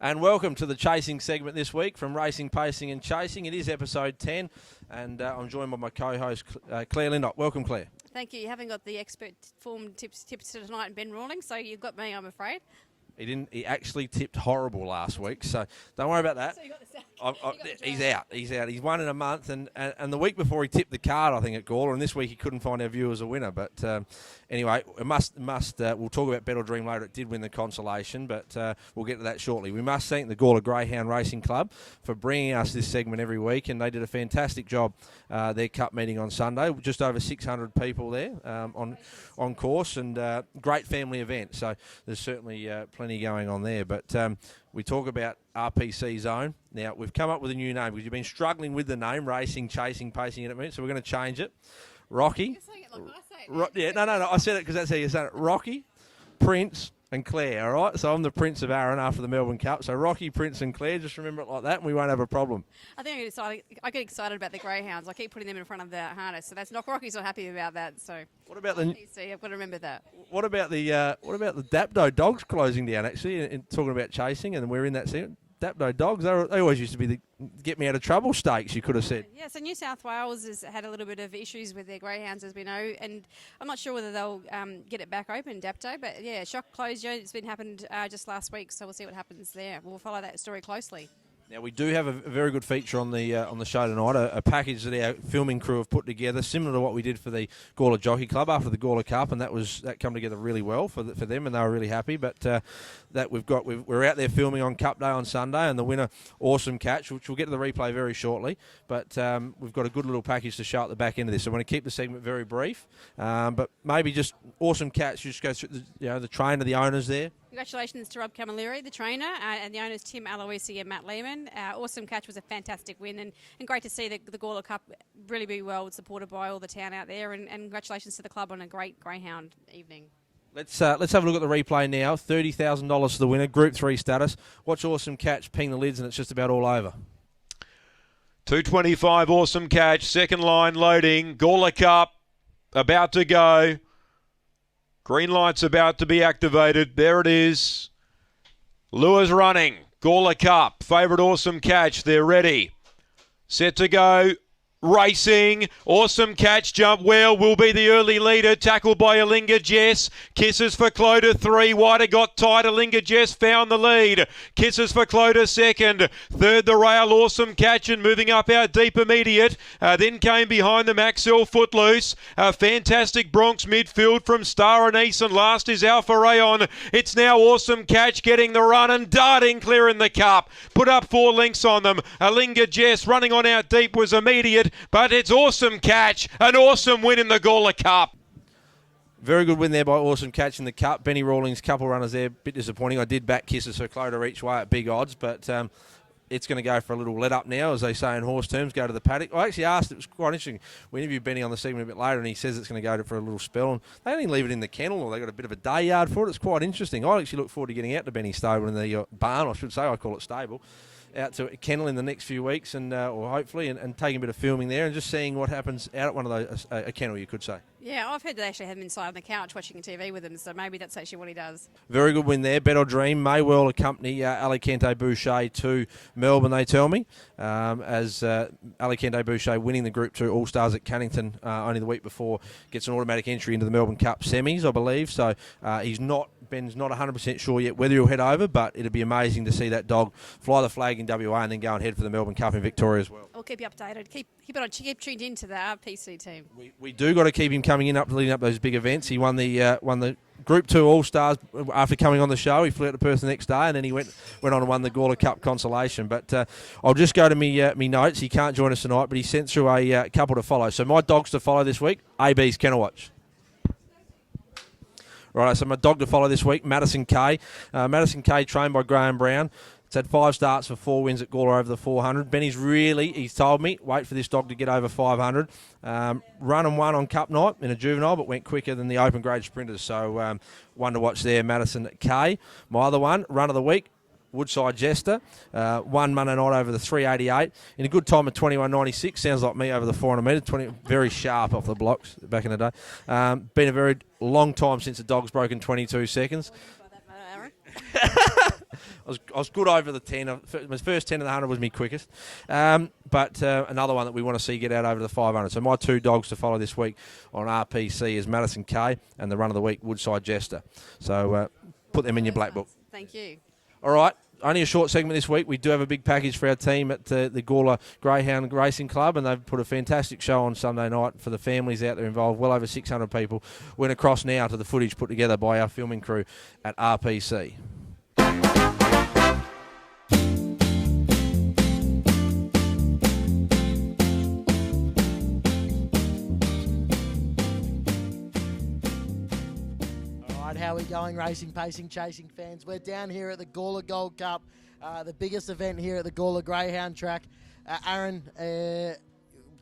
And welcome to the chasing segment this week from Racing, Pacing and Chasing. It is episode 10 and I'm joined by my co-host Claire Lindott. Welcome, Claire. Thank you. You haven't got the expert form tips tonight and Ben Rawlings, so you've got me, I'm afraid. He actually tipped horrible last week, so don't worry about that. So you got the sack. He's out. He's won in a month, and the week before he tipped the card, I think, at Gawler, and this week he couldn't find our viewers a winner. But anyway, we'll talk about Battle Dream later. It did win the consolation, but we'll get to that shortly. We must thank the Gawler Greyhound Racing Club for bringing us this segment every week, and they did a fantastic job. Their cup meeting on Sunday, just over 600 people there on course, and great family event. So there's certainly plenty going on there. But we talk about RPC Zone. Now, we've come up with a new name because you've been struggling with the name, Racing, Chasing, Pacing, so we're going to change it. Rocky. You're saying it like I say it. No. I said it because that's how you say it. Rocky, Prince and Claire, all right? So I'm the Prince of Aaron after the Melbourne Cup. So Rocky, Prince and Claire, just remember it like that and we won't have a problem. I think I get excited about the greyhounds. I keep putting them in front of the harness, so that's not Rocky's not happy about that. So what about I've got to remember that. What about the Dapdo dogs closing down actually and talking about chasing, and we're in that scene. Dapdo dogs, they always used to be the get me out of trouble stakes, you could have said. Yeah, so New South Wales has had a little bit of issues with their greyhounds, as we know, and I'm not sure whether they'll get it back open, Dapto, but yeah, shock closure, it's happened just last week, so we'll see what happens there. We'll follow that story closely. Now, we do have a very good feature on the show tonight, a package that our filming crew have put together, similar to what we did for the Gawler Jockey Club after the Gawler Cup, and that come together really well for them, and they were really happy. But that we're out there filming on Cup Day on Sunday, and the winner, Awesome Catch, which we'll get to the replay very shortly. But we've got a good little package to show at the back end of this. So I'm going to keep the segment very brief, but maybe just Awesome Catch. Just go through the trainer, the owners there. Congratulations to Rob Camilleri, the trainer, and the owners Tim Aloisi and Matt Lehman. Awesome Catch was a fantastic win, and great to see the Gawler Cup really be well supported by all the town out there, and congratulations to the club on a great greyhound evening. Let's have a look at the replay now. $30,000 to the winner, Group 3 status. Watch Awesome Catch ping the lids, and it's just about all over. 225 Awesome Catch, second line loading, Gawler Cup about to go. Green light's about to be activated. There it is. Lures running. Gawler Cup. Favourite Awesome Catch. They're ready. Set to go. Racing. Awesome Catch. Jump well. Will be the early leader. Tackled by Alinga Jess. Kisses for Clota 3. Wider got tight. Alinga Jess found the lead. Kisses for Clota second. Third the rail. Awesome Catch and moving up out deep immediate. Then came behind the Maxwell Footloose. Fantastic Bronx midfield from Star Anise, and last is Alpha Rayon. It's now Awesome Catch getting the run and darting clear in the cup. Put up 4 lengths on them. Alinga Jess running on out deep was immediate. But it's Awesome Catch, an awesome win in the Gawler Cup. Very good win there by Awesome Catch in the Cup. Benny Rawlings, couple runners there, bit disappointing. I did back Kisses for Clota each way at big odds, but it's going to go for a little let up now, as they say in horse terms, go to the paddock. I actually asked, it was quite interesting, we interviewed Benny on the segment a bit later, and he says it's going to go for a little spell, and they only leave it in the kennel, or they got a bit of a day yard for it. It's quite interesting. I actually look forward to getting out to Benny's stable in the barn, I should say, I call it stable, out to kennel in the next few weeks, and or hopefully, and taking a bit of filming there and just seeing what happens out at one of those, a kennel, you could say. Yeah, I've heard they actually have him inside on the couch watching TV with them, so maybe that's actually what he does. Very good win there. Battle Dream may well accompany Alicante Boucher to Melbourne, they tell me, as Alicante Boucher winning the Group 2 All-Stars at Cannington only the week before gets an automatic entry into the Melbourne Cup semis, I believe. So Ben's not 100% sure yet whether he'll head over, but it'd be amazing to see that dog fly the flag in WA and then go and head for the Melbourne Cup in Victoria as well. We'll keep you updated. Keep tuned into the RPC team. We do got to keep him coming in leading up those big events. He won the Group 2 All-Stars after coming on the show. He flew out to Perth the next day, and then he went on and won the Gawler Cup consolation. But I'll just go to me notes. He can't join us tonight, but he sent through a couple to follow. So my dogs to follow this week, AB's Kennel Watch. Right, so my dog to follow this week, Madison K. Madison K, trained by Graham Brown. It's had 5 starts for 4 wins at Gawler over the 400. Benny's he's told me, wait for this dog to get over 500. Run and won on Cup night in a juvenile, but went quicker than the open grade sprinters. So one to watch there, Madison K. My other one, run of the week, Woodside Jester, won Monday night over the 388 in a good time of 21.96. Sounds like me over the 400 metres. Very sharp off the blocks back in the day. Been a very long time since the dog's broken 22 seconds. I was good over the 10. My first 10 of the 100 was my quickest. But another one that we want to see get out over the 500. So my 2 dogs to follow this week on RPC is Madison K and the run of the week, Woodside Jester. So put them in your black book. Thank you. All right. Only a short segment this week. We do have a big package for our team at the Gawler Greyhound Racing Club, and they've put a fantastic show on Sunday night for the families out there involved. Well over 600 people. Went across now to the footage put together by our filming crew at RPC. How are we going, racing, pacing, chasing fans? We're down here at the Gawler Gold Cup, the biggest event here at the Gawler Greyhound track. Aaron,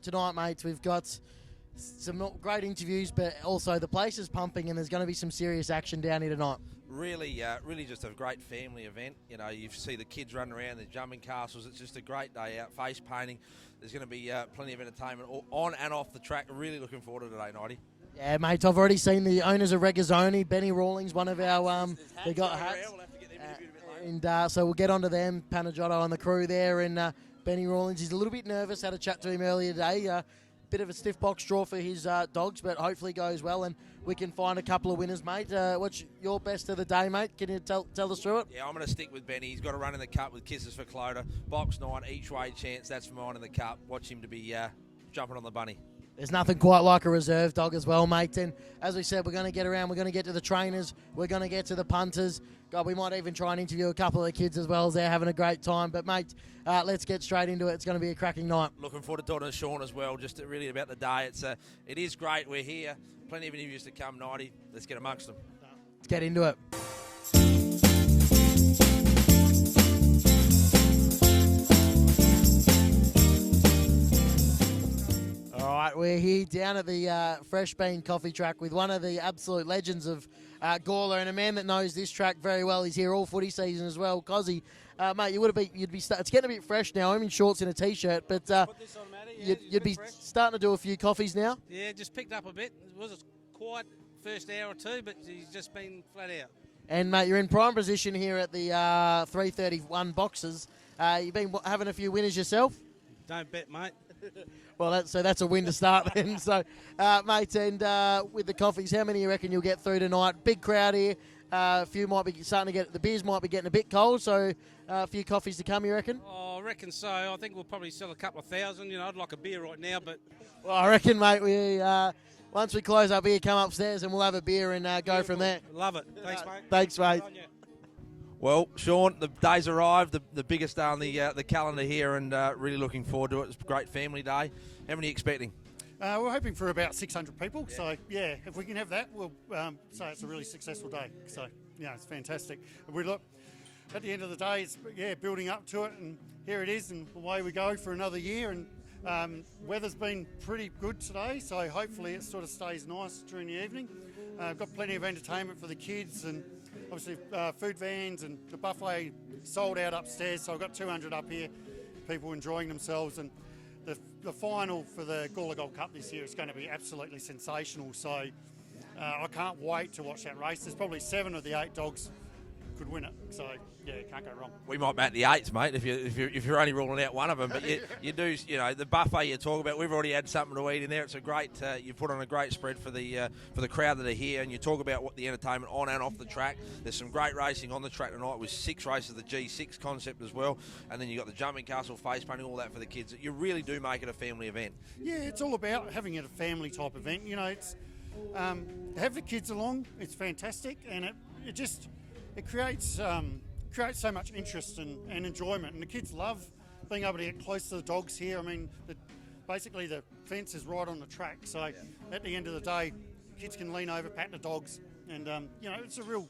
tonight, mates, we've got some great interviews, but also the place is pumping and there's going to be some serious action down here tonight. Really just a great family event. You know, you see the kids running around, the jumping castles. It's just a great day out, face painting. There's going to be plenty of entertainment on and off the track. Really looking forward to today, Nighty. Yeah, mate, I've already seen the owners of Regazzoni, Benny Rawlings, one of our, they got hats. We'll have to get them interviewed a bit later. And so we'll get onto them, Panagotto and the crew there, and Benny Rawlings, he's a little bit nervous, had a chat to him earlier today, bit of a stiff box draw for his dogs, but hopefully goes well, and we can find a couple of winners, mate. What's your best of the day, mate? Can you tell us through it? Yeah, I'm going to stick with Benny. He's got to run in the cup with Kisses for Clota. Box 9, each way chance, that's for mine in the cup. Watch him to be jumping on the bunny. There's nothing quite like a reserve dog as well, mate. And as we said, we're going to get around. We're going to get to the trainers. We're going to get to the punters. God, we might even try and interview a couple of the kids as well as they're having a great time. But, mate, let's get straight into it. It's going to be a cracking night. Looking forward to talking to Sean as well, just really about the day. It is great. We're here. Plenty of interviews to come, Nighty. Let's get amongst them. Let's get into it. All right, we're here down at the Fresh Bean Coffee Track with one of the absolute legends of Gawler and a man that knows this track very well. He's here all footy season as well. Cozzy, mate, it's getting a bit fresh now. I'm in shorts and a t-shirt, but Put this on, Matty. Yeah, you'd be fresh. starting to do a few coffees now. Yeah, just picked up a bit. It was a quiet first hour or two, but he's just been flat out. And, mate, you're in prime position here at the 331 boxes. You've been having a few winners yourself? Don't bet, mate. Well, that's a win to start then. So, mate, and with the coffees, how many you reckon you'll get through tonight? Big crowd here. A few might be starting to the beers might be getting a bit cold, so a few coffees to come, you reckon? Oh, I reckon so. I think we'll probably sell a couple of thousand. You know, I'd like a beer right now, but... Well, I reckon, mate, we once we close up here, come upstairs and we'll have a beer and go from there. Love it. Thanks, mate. Thanks, mate. Well, Sean, the day's arrived, the biggest day on the calendar here, and really looking forward to it. It's a great family day. How many are you expecting? We're hoping for about 600 people. Yeah. So, yeah, if we can have that, we'll say it's a really successful day. So, yeah, it's fantastic. We look, at the end of the day, it's, building up to it, and here it is, and away we go for another year. And weather's been pretty good today, so hopefully it sort of stays nice during the evening. Got plenty of entertainment for the kids, and obviously food vans, and the buffet sold out upstairs, so I've got 200 up here, people enjoying themselves. And the final for the Gawler Gold Cup this year is going to be absolutely sensational, so I can't wait to watch that race. There's probably 7 of the 8 dogs could win it, so yeah, can't go wrong. We might bat the 8s, mate, if you're only ruling out one of them. But you do, the buffet you talk about. We've already had something to eat in there. It's a great. You put on a great spread for the crowd that are here, and you talk about what the entertainment on and off the track. There's some great racing on the track tonight with 6 races, the G6 concept as well, and then you got the jumping castle, face painting, all that for the kids. You really do make it a family event. Yeah, it's all about having it a family type event. You know, it's have the kids along. It's fantastic, and it creates so much interest and enjoyment, and the kids love being able to get close to the dogs here. I mean, basically the fence is right on the track, so at the end of the day, kids can lean over, pat the dogs, and it's a real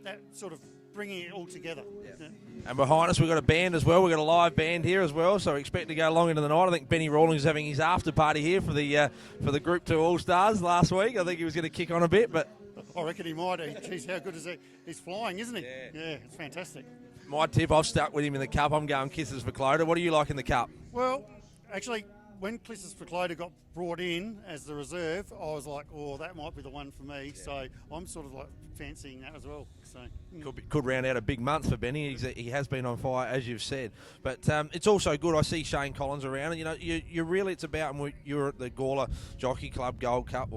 that sort of bringing it all together. Yeah. And behind us, we've got a band as well. We've got a live band here as well, so we expect to go long into the night. I think Benny Rawlings is having his after party here for the Group 2 All-Stars last week. I think he was going to kick on a bit, but I reckon he might. Geez, how good is he? He's flying, isn't he? Yeah, it's fantastic. My tip, I've stuck with him in the cup. I'm going Kisses for Clota. What do you like in the cup? Well, actually, when Clissus Proclota got brought in as the reserve, I was like, oh, that might be the one for me. Yeah. So I'm sort of like fancying that as well. So could round out a big month for Benny. He has been on fire, as you've said. But it's also good. I see Shane Collins around, and you really, it's about. And you were at the Gawler Jockey Club Gold Cup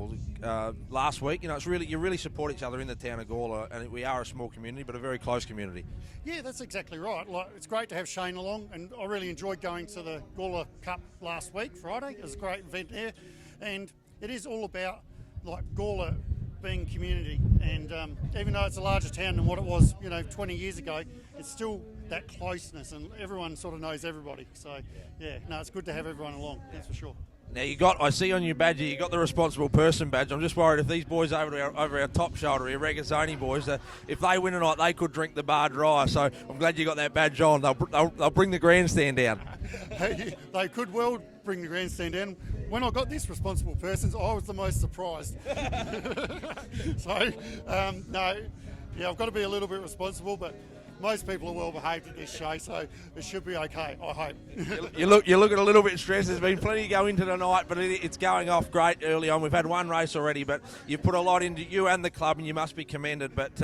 last week. It's really, you really support each other in the town of Gawler, and we are a small community, but a very close community. Yeah, that's exactly right. Like, it's great to have Shane along, and I really enjoyed going to the Gawler Cup last week, Friday. It was a great event there, and it is all about like Gawler being community, and even though it's a larger town than what it was 20 years ago, it's still that closeness, and everyone sort of knows everybody. So yeah, no, it's good to have everyone along, that's for sure. Now I see on your badge you got the responsible person badge. I'm just worried if these boys over our top shoulder, our Regazzoni boys, if they win tonight, they could drink the bar dry. So I'm glad you got that badge on. They'll bring the grandstand down. They could well bring the grandstand down. When I got this responsible persons, I was the most surprised. So no, yeah, I've got to be a little bit responsible, but most people are well behaved at this show, so it should be okay, I hope. You're looking a little bit stressed. There's been plenty going into tonight, but it's going off great early on. We've had one race already, but you've put a lot into you and the club, and you must be commended. But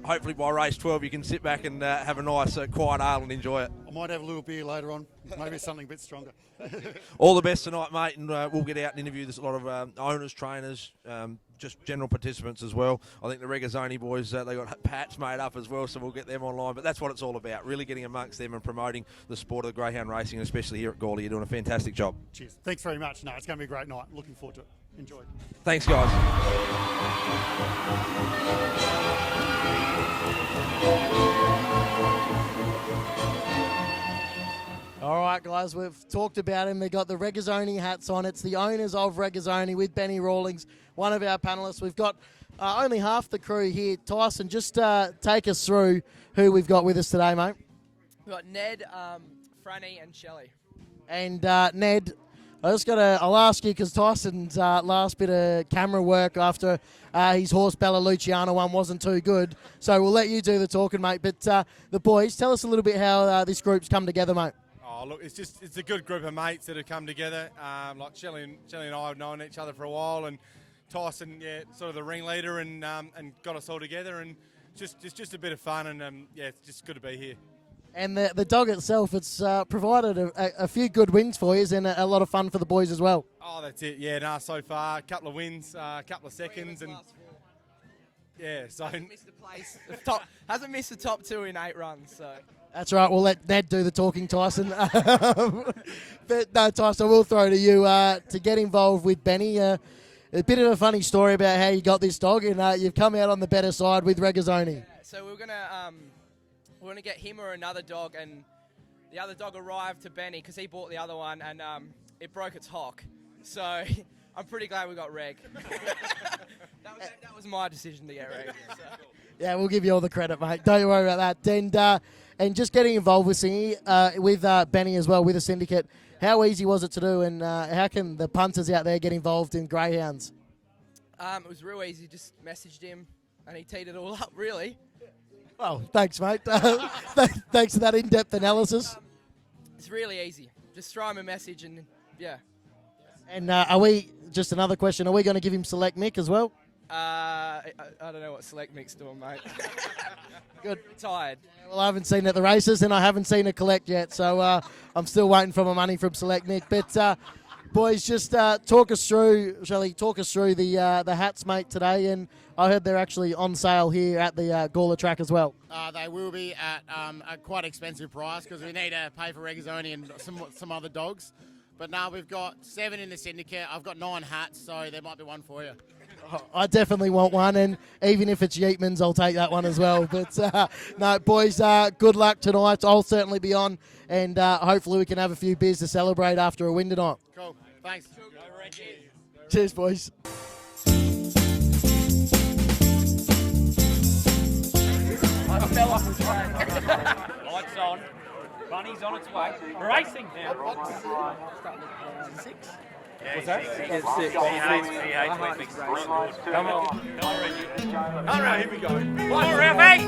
hopefully by race 12 you can sit back and have a nice quiet ale and enjoy it. I might have a little beer later on, maybe something a bit stronger. All the best tonight, mate, and we'll get out and interview a lot of owners, trainers, just general participants as well. I think the Regazzoni boys, they got hats made up as well, so we'll get them online. But that's what it's all about, really getting amongst them and promoting the sport of the greyhound racing, especially here at Gawler. You're doing a fantastic job. Cheers. Thanks very much. No, it's going to be a great night. Looking forward to it. Enjoy. Thanks, guys. All right, guys, we've talked about him. They got the Regazzoni hats on. It's the owners of Regazzoni with Benny Rawlings, one of our panellists. We've got only half the crew here. Tyson, just take us through who we've got with us today, mate. We've got Ned, Franny, and Shelley. And Ned, I'll ask you, because Tyson's last bit of camera work after his horse Bella Luciana one wasn't too good. So we'll let you do the talking, mate. But the boys, tell us a little bit how this group's come together, mate. Oh, look, it's a good group of mates that have come together. Like Shelley and I have known each other for a while, and Tyson, yeah, sort of the ringleader, and got us all together, and it's just a bit of fun, and yeah, it's just good to be here. And the dog itself, it's provided a few good wins for you, and a lot of fun for the boys as well. Oh, that's it. Yeah, so far, a couple of wins, a couple of seconds, and yeah, so hasn't missed the place. Hasn't missed the top 2 in 8 runs, so. That's right. We'll let Ned do the talking, Tyson. But no, Tyson, I will throw to you to get involved with Benny. A bit of a funny story about how you got this dog, and you've come out on the better side with Regazzoni. Yeah, so we're gonna get him or another dog, and the other dog arrived to Benny because he bought the other one, and it broke its hock. So I'm pretty glad we got Reg. that was my decision to get Reg. So. Yeah, we'll give you all the credit, mate. Don't you worry about that. And just getting involved with Benny as well, with the syndicate, how easy was it to do, and how can the punters out there get involved in greyhounds? It was real easy. Just messaged him, and he teed it all up, really. Well, thanks, mate. Thanks for that in-depth analysis. It's really easy. Just throw him a message, and yeah. And just another question, are we going to give him Select Mick as well? I don't know what Select Mick's doing, mate. Good. Retired. Yeah, well, I haven't seen it at the races, and I haven't seen it collect yet, so I'm still waiting for my money from Select Mick. But boys, just talk us through the hats, mate, today. And I heard they're actually on sale here at the Gawler track as well. They will be at a quite expensive price because we need to pay for Regazzoni and some other dogs. But now we've got 7 in the syndicate. I've got 9 hats, so there might be one for you. I definitely want one, and even if it's Yeatman's, I'll take that one as well. But no, boys, good luck tonight. I'll certainly be on, and hopefully we can have a few beers to celebrate after a win tonight. Cool. Thanks. Cheers, boys. I fell off the train. Lights on. Bunny's on its way. Racing now. 6. What's that? It's 6. He hates when things come on. Come on, Reggie. All right, here we go. Come on, Ralphie.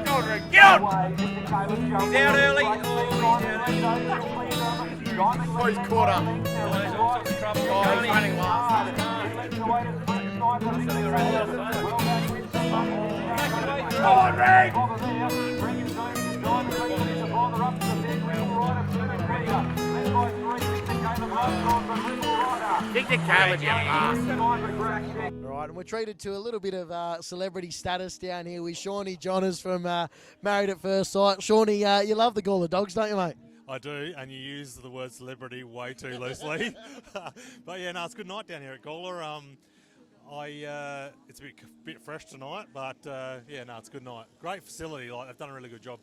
Go on, Rick. Get on. He's out early. Oh, he's out early. Oh, he's caught up. Oh, he's running last. Think the cabbage fast. All right, and we're treated to a little bit of celebrity status down here with Shawnee Johnners from Married at First Sight. Shawnee, you love the Gawler Dogs, don't you, mate? I do, and you use the word celebrity way too loosely. But yeah, no, it's a good night down here at Gawler. It's a bit fresh tonight, but yeah, no, it's a good night. Great facility, like they've done a really good job.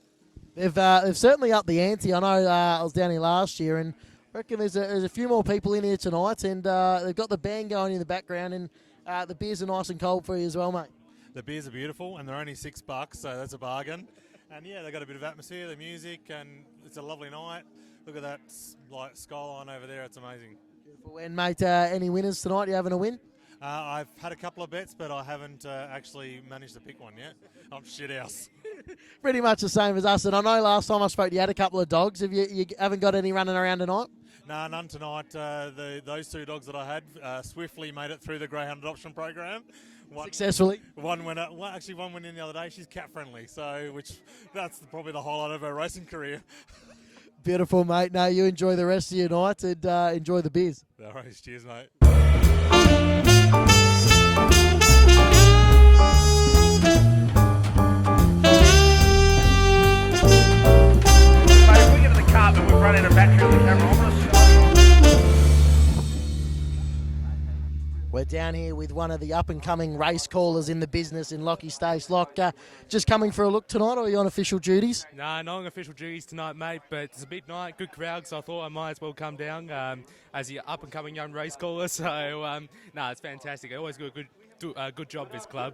They've certainly upped the ante. I know I was down here last year, and I reckon there's a few more people in here tonight, and they've got the band going in the background, and the beers are nice and cold for you as well, mate. The beers are beautiful, and they're only $6, so that's a bargain. And yeah, they've got a bit of atmosphere, the music, and it's a lovely night. Look at that like skyline over there; it's amazing. Beautiful. And mate, any winners tonight? You having a win? I've had a couple of bets, but I haven't actually managed to pick one yet. I'm shit house. Pretty much the same as us. And I know last time I spoke, you had a couple of dogs. Have you haven't got any running around tonight? No, none tonight. Those two dogs that I had swiftly made it through the greyhound adoption program. Successfully. One went in the other day. She's cat friendly, that's probably the highlight of her racing career. Beautiful, mate. No, you enjoy the rest of your night and enjoy the beers. All right, cheers, mate. If we get to the car, but we've run out of battery on the camera, I'm gonna We're down here with one of the up-and-coming race callers in the business in Lockie Stace. Lock, just coming for a look tonight, or are you on official duties? No, not on official duties tonight, mate, but it's a big night, good crowd, so I thought I might as well come down as the up-and-coming young race caller. So, no, it's fantastic. I always do a good job this club.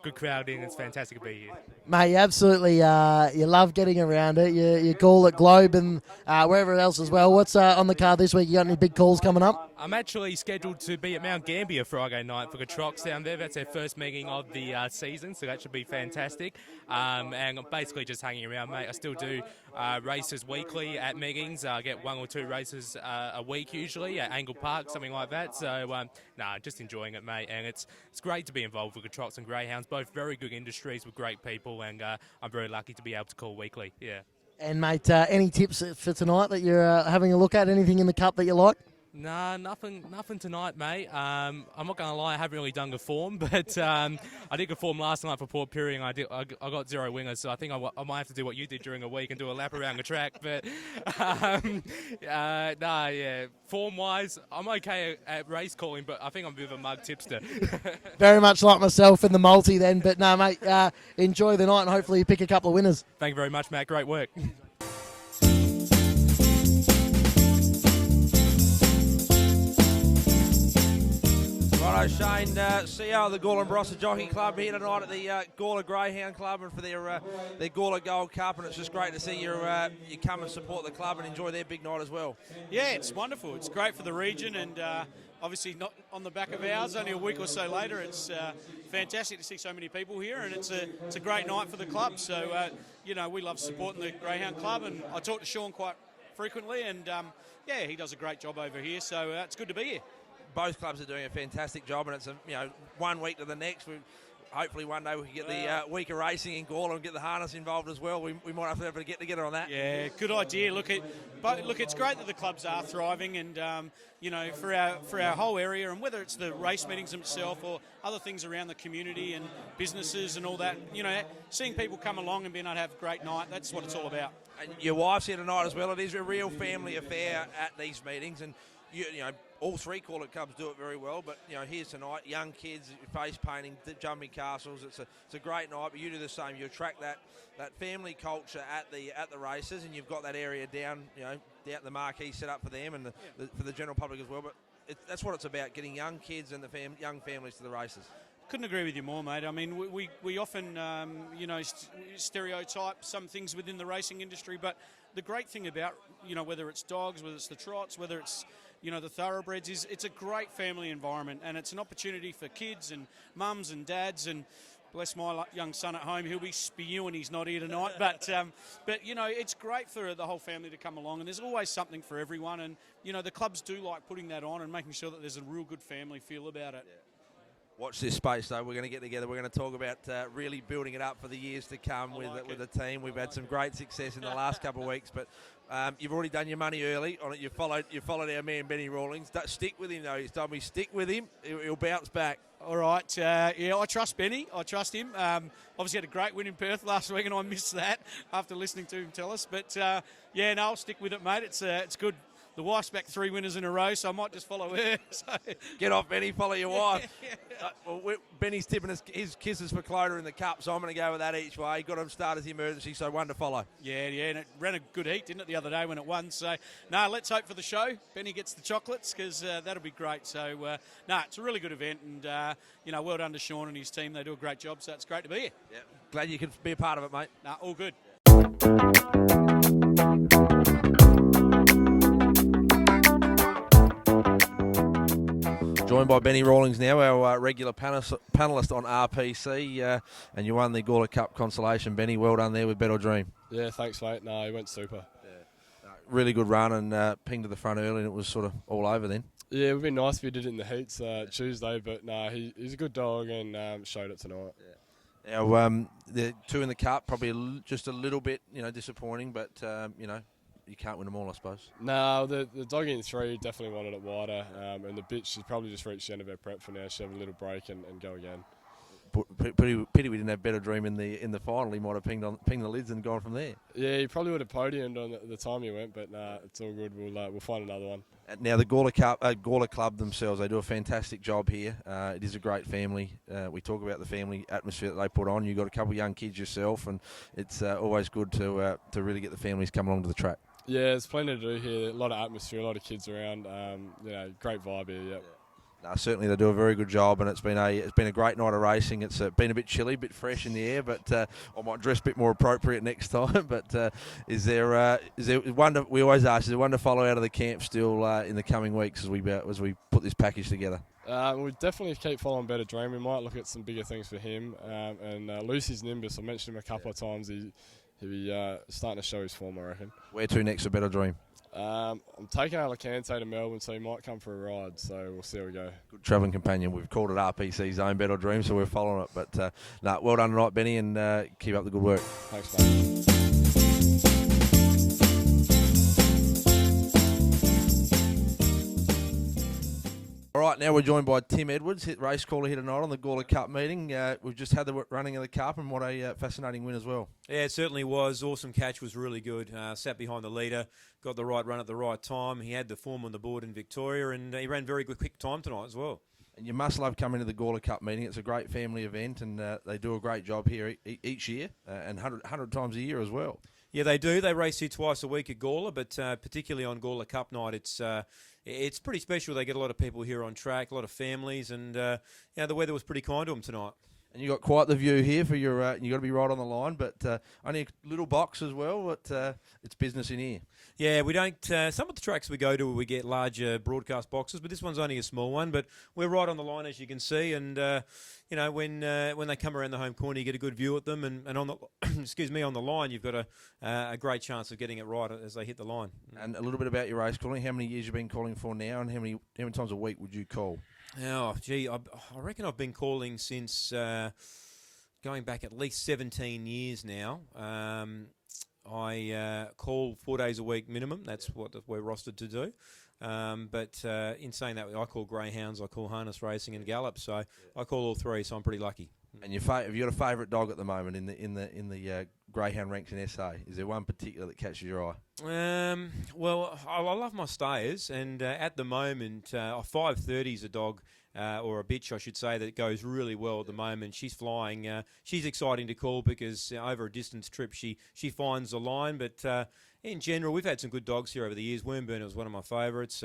Good crowding. It's fantastic to be here. Mate, you absolutely you love getting around it. You call at Globe and wherever else as well. What's on the card this week? You got any big calls coming up? I'm actually scheduled to be at Mount Gambier Friday night for the Trox down there. That's their first meeting of the season, so that should be fantastic. And I'm basically just hanging around, mate. I still do races weekly at meetings. I get 1 or 2 races a week usually at Angle Park, something like that. So, just enjoying it, mate. And it's great to be involved with the Trox and Greyhounds, both very good industries with great people, and I'm very lucky to be able to call weekly. Yeah. And mate, any tips for tonight that you're having a look at? Anything in the cup that you like? Nah, nothing tonight, mate. I'm not going to lie, I haven't really done good form, but I did good form last night for Port Pirie, and I got 0 wingers, so I think I might have to do what you did during a week and do a lap around the track. But form-wise, I'm okay at race calling, but I think I'm a bit of a mug tipster. Very much like myself in the multi then, but no, mate, enjoy the night and hopefully you pick a couple of winners. Thank you very much, Matt. Great work. Righto, Shane, CEO of the Gawler and Barossa Jockey Club here tonight at the Gawler Greyhound Club and for their Gawler Gold Cup, and it's just great to see you come and support the club and enjoy their big night as well. Yeah, it's wonderful. It's great for the region, and obviously not on the back of ours. Only a week or so later, it's fantastic to see so many people here, and it's a great night for the club. So we love supporting the Greyhound Club, and I talk to Sean quite frequently, and he does a great job over here. So it's good to be here. Both clubs are doing a fantastic job, and it's 1 week to the next. Hopefully one day we can get the week of racing in Gawler and get the harness involved as well. We might have to get together on that. Yeah, good idea. Look, it's great that the clubs are thriving, and for our whole area, and whether it's the race meetings themselves or other things around the community and businesses and all that, seeing people come along and being able to have a great night, that's what it's all about. And your wife's here tonight as well. It is a real family affair at these meetings, and all 3 Gawler clubs do it very well, but here's tonight, young kids, face painting, jumping castles. It's a great night, but you do the same. You attract that family culture at the races, and you've got that area down the marquee set up for them and for the general public as well. But that's what it's about, getting young kids and the young families to the races. Couldn't agree with you more, mate. I mean, we often stereotype some things within the racing industry, but the great thing about whether it's dogs, whether it's the trots, whether it's the thoroughbreds, is it's a great family environment, and it's an opportunity for kids and mums and dads and bless my young son at home. He'll be spewing he's not here tonight. But you know, it's great for the whole family to come along, and there's always something for everyone. And you know, the clubs do like putting that on and making sure that there's a real good family feel about it. Watch this space, though. We're going to get together. We're going to talk about really building it up for the years to come with the team. We've had some great success in the last couple of weeks, but you've already done your money early on it. You followed our man Benny Rawlings. Stick with him, though. He's told me stick with him. He'll bounce back. All right. Yeah, I trust Benny. I trust him. Obviously had a great win in Perth last week, and I missed that after listening to him tell us. But yeah, no, I'll stick with it, mate. It's good. The wife's back 3 winners in a row, so I might just follow her. So. Get off, Benny. Follow your wife. Benny's tipping his kisses for Clodagh in the cup, so I'm going to go with that each way. Got him start as the emergency, so one to follow. Yeah, and it ran a good heat, didn't it, the other day when it won? So, no, let's hope for the show. Benny gets the chocolates because that'll be great. So, no, it's a really good event, and, you know, well done to Sean and his team. They do a great job, so it's great to be here. Yeah. Glad you could be a part of it, mate. No, all good. Joined by Benny Rawlings now, our regular panellist on RPC, and you won the Gawler Cup consolation. Benny, well done there with Bet or Dream. Yeah, thanks, mate. No, he went super. Really good run and pinged to the front early, and it was sort of all over then. Yeah, it would be nice if he did it in the heats Tuesday, but no, he's a good dog and showed it tonight. Yeah. Now, the two in the cup, probably just a little bit, disappointing, but, you can't win them all, I suppose. No, the dog in 3 definitely wanted it wider, and the bitch, she's probably just reached the end of her prep for now. She'll have a little break and go again. Pity we didn't have Bet or Dream in the final. He might have pinged the lids and gone from there. Yeah, he probably would have podiumed on the time he went, but nah, it's all good. We'll find another one. Now the Gawler Club themselves, they do a fantastic job here. It is a great family. We talk about the family atmosphere that they put on. You've got a couple of young kids yourself, and it's always good to really get the families come along to the track. Yeah, there's plenty to do here. A lot of atmosphere, a lot of kids around. Great vibe here. Yep. No, certainly they do a very good job, and it's been a great night of racing. It's been a bit chilly, a bit fresh in the air, but I might dress a bit more appropriate next time. But is there one? We always ask, is there one to follow out of the camp still in the coming weeks as we put this package together? We definitely keep following Bet or Dream. We might look at some bigger things for him. And Lucy's Nimbus, I mentioned him a couple of times. He'll be starting to show his form, I reckon. Where to next for Bet or Dream? I'm taking Alicante to Melbourne, so he might come for a ride. So we'll see how we go. Good travelling companion. We've called it RPC's own Bet or Dream, so we're following it. But well done tonight, Benny, and keep up the good work. Thanks, mate. All right, now we're joined by Tim Edwards, race caller here tonight on the Gawler Cup meeting. We've just had the running of the Cup, and what a fascinating win as well. Yeah, it certainly was. Awesome catch, was really good. Sat behind the leader, got the right run at the right time. He had the form on the board in Victoria, and he ran very good, quick time tonight as well. And you must love coming to the Gawler Cup meeting. It's a great family event, and they do a great job here each year, and 100 times a year as well. Yeah, they do. They race here twice a week at Gawler, but particularly on Gawler Cup night, it's pretty special. They get a lot of people here on track, a lot of families, and the weather was pretty kind to them tonight. And you got quite the view here for your. You got to be right on the line, but only a little box as well. But it's business in here. Yeah, we don't. Some of the tracks we go to, we get larger broadcast boxes, but this one's only a small one. But we're right on the line, as you can see, and when they come around the home corner, you get a good view at them, and on the on the line, you've got a great chance of getting it right as they hit the line. And a little bit about your race calling. How many years you've been calling for now, and how many times a week would you call? Oh, gee, I reckon I've been calling since going back at least 17 years now. I call 4 days a week minimum. That's what we're rostered to do. But in saying that, I call greyhounds, I call harness racing and gallop. So I call all three. So I'm pretty lucky. And have you got a favourite dog at the moment in the greyhound ranks in SA? Is there one particular that catches your eye? Well, I love my stayers, and at the moment, 530 is a dog. Or a bitch, I should say, that goes really well at the moment. She's flying. She's exciting to call because over a distance trip she finds the line. But in general, we've had some good dogs here over the years. Wormburner was one of my favourites.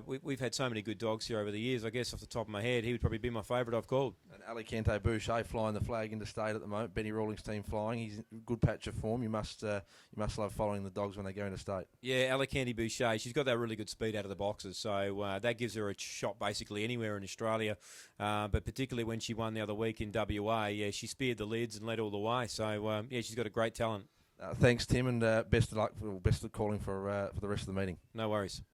we've had so many good dogs here over the years. I guess off the top of my head, he would probably be my favourite I've called. And Alicante Boucher flying the flag into state at the moment. Benny Rawlings' team flying. He's in a good patch of form. You must love following the dogs when they go into state. Yeah, Alicante Boucher. She's got that really good speed out of the boxes, so that gives her a shot basically anywhere in Australia. But particularly when she won the other week in WA, yeah, she speared the lids and led all the way. So yeah, she's got a great talent. Thanks, Tim, and best of luck. Best of calling for the rest of the meeting. No worries.